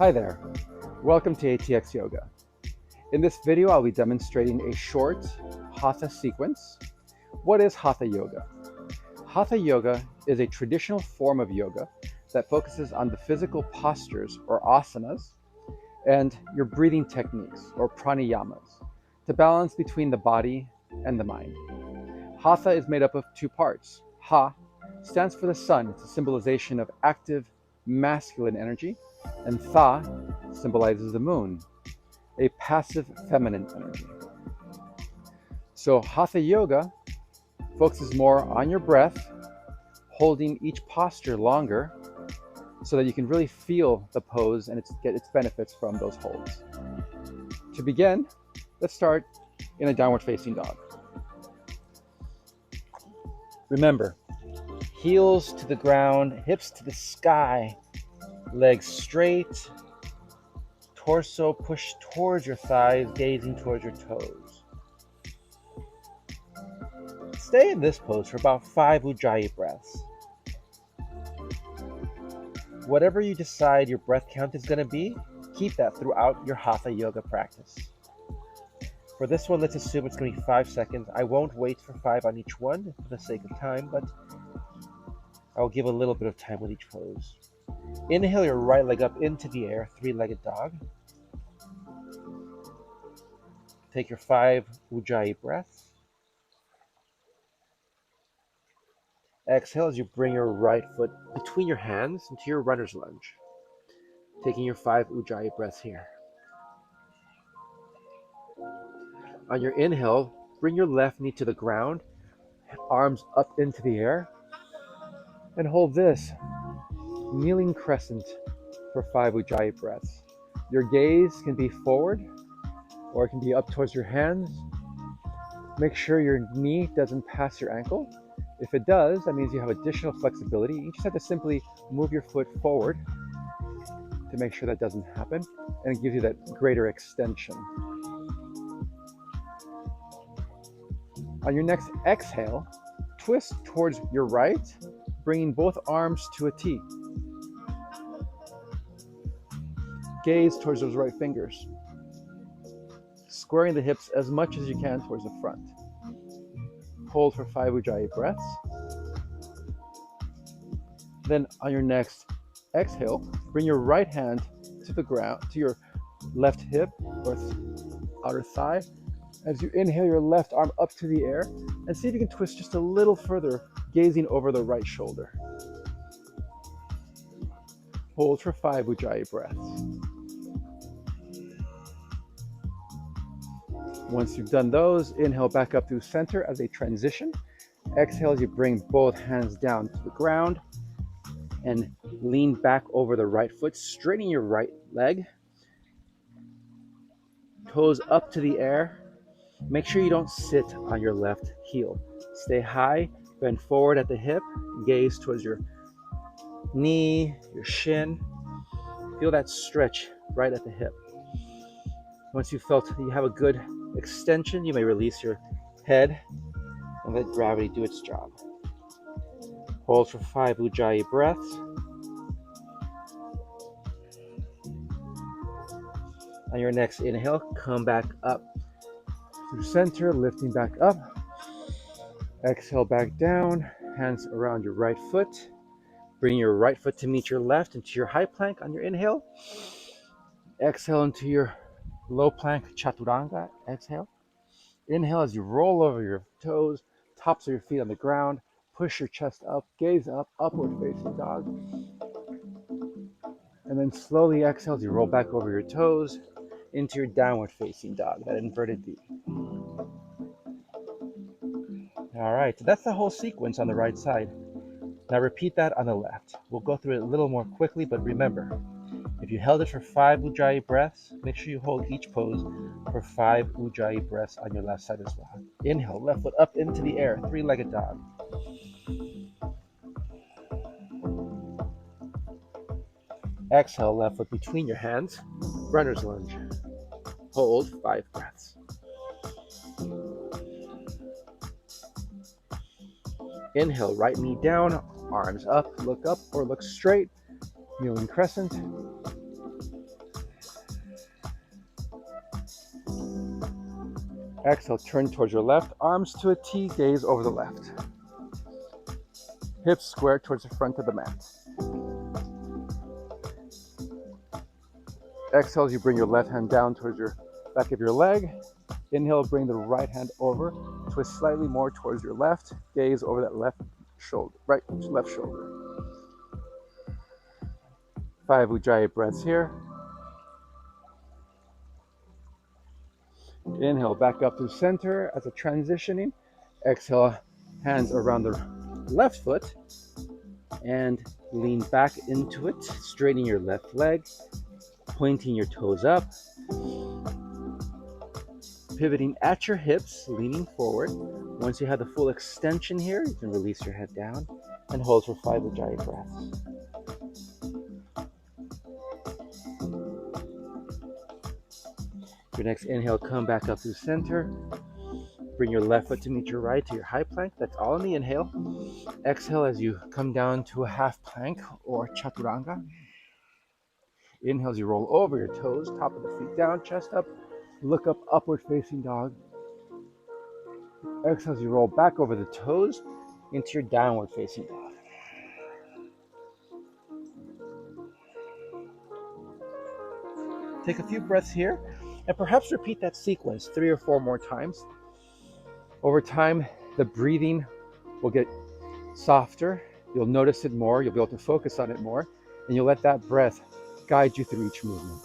Hi there, welcome to ATX Yoga. In this video, I'll be demonstrating a short Hatha sequence. What is Hatha Yoga? Hatha Yoga is a traditional form of yoga that focuses on the physical postures or asanas and your breathing techniques or pranayamas to balance between the body and the mind. Hatha is made up of two parts. Ha stands for the sun. It's a symbolization of active masculine energy, and Tha symbolizes the moon, a passive feminine energy. So Hatha Yoga focuses more on your breath, holding each posture longer so that you can really feel the pose and get its benefits from those holds. To begin, let's start in a downward facing dog. Remember, heels to the ground, hips to the sky, legs straight, torso pushed towards your thighs, gazing towards your toes. Stay in this pose for about 5 Ujjayi breaths. Whatever you decide your breath count is going to be, keep that throughout your Hatha Yoga practice. For this one, let's assume it's going to be 5 seconds. I won't wait for 5 on each one for the sake of time, but I'll give a little bit of time with each pose. Inhale your right leg up into the air, three-legged dog. Take your 5 Ujjayi breaths. Exhale as you bring your right foot between your hands into your runner's lunge, taking your 5 Ujjayi breaths here. On your inhale, bring your left knee to the ground, arms up into the air, and hold this kneeling crescent for 5 Ujjayi breaths. Your gaze can be forward or it can be up towards your hands. Make sure your knee doesn't pass your ankle. If it does, that means you have additional flexibility. You just have to simply move your foot forward to make sure that doesn't happen, and it gives you that greater extension. On your next exhale, twist towards your right, bringing both arms to a T. Gaze towards those right fingers, squaring the hips as much as you can towards the front. Hold for 5 Ujjayi breaths. Then on your next exhale, bring your right hand to the ground, to your left hip or outer thigh. As you inhale your left arm up to the air, and see if you can twist just a little further, gazing over the right shoulder. Hold for 5 Ujjayi breaths. Once you've done those, inhale back up through center as a transition. Exhale as you bring both hands down to the ground and lean back over the right foot, straightening your right leg. Toes up to the air. Make sure you don't sit on your left heel. Stay high, bend forward at the hip, gaze towards your knee, your shin. Feel that stretch right at the hip. Once you felt you have a good extension, you may release your head and let gravity do its job. Hold for 5 Ujjayi breaths. On your next inhale, come back up through center, lifting back up. Exhale back down, hands around your right foot. Bring your right foot to meet your left into your high plank on your inhale. Exhale into your low plank chaturanga. Exhale. Inhale as you roll over your toes, tops of your feet on the ground. Push your chest up, gaze up, upward facing dog. And then slowly exhale as you roll back over your toes into your downward facing dog, that inverted V. All right, so that's the whole sequence on the right side. Now repeat that on the left. We'll go through it a little more quickly, but remember, if you held it for 5 Ujjayi breaths, make sure you hold each pose for 5 Ujjayi breaths on your left side as well. Inhale, left foot up into the air, three-legged dog. Exhale, left foot between your hands, runner's lunge. Hold 5 breaths. Inhale, right knee down, arms up or look straight, kneeling crescent. Exhale, turn towards your left, arms to a T, gaze over the left. Hips square towards the front of the mat. Exhale as you bring your left hand down towards your back of your leg. Inhale, bring the right hand over, twist slightly more towards your left, gaze over that left shoulder, left shoulder. 5 Ujjayi breaths here. Inhale, back up to center as a transitioning. Exhale, hands around the left foot and lean back into it, straightening your left leg, pointing your toes up, pivoting at your hips, leaning forward. Once you have the full extension here, you can release your head down and hold for 5 Ujjayi breaths. Your next inhale, come back up to center. Bring your left foot to meet your right to your high plank. That's all in the inhale. Exhale as you come down to a half plank or chaturanga. Inhale as you roll over your toes, top of the feet down, chest up. Look up, upward facing dog. Exhale as you roll back over the toes into your downward facing dog. Take a few breaths here and perhaps repeat that sequence 3 or 4 more times. Over time, the breathing will get softer. You'll notice it more. You'll be able to focus on it more. And you'll let that breath guide you through each movement.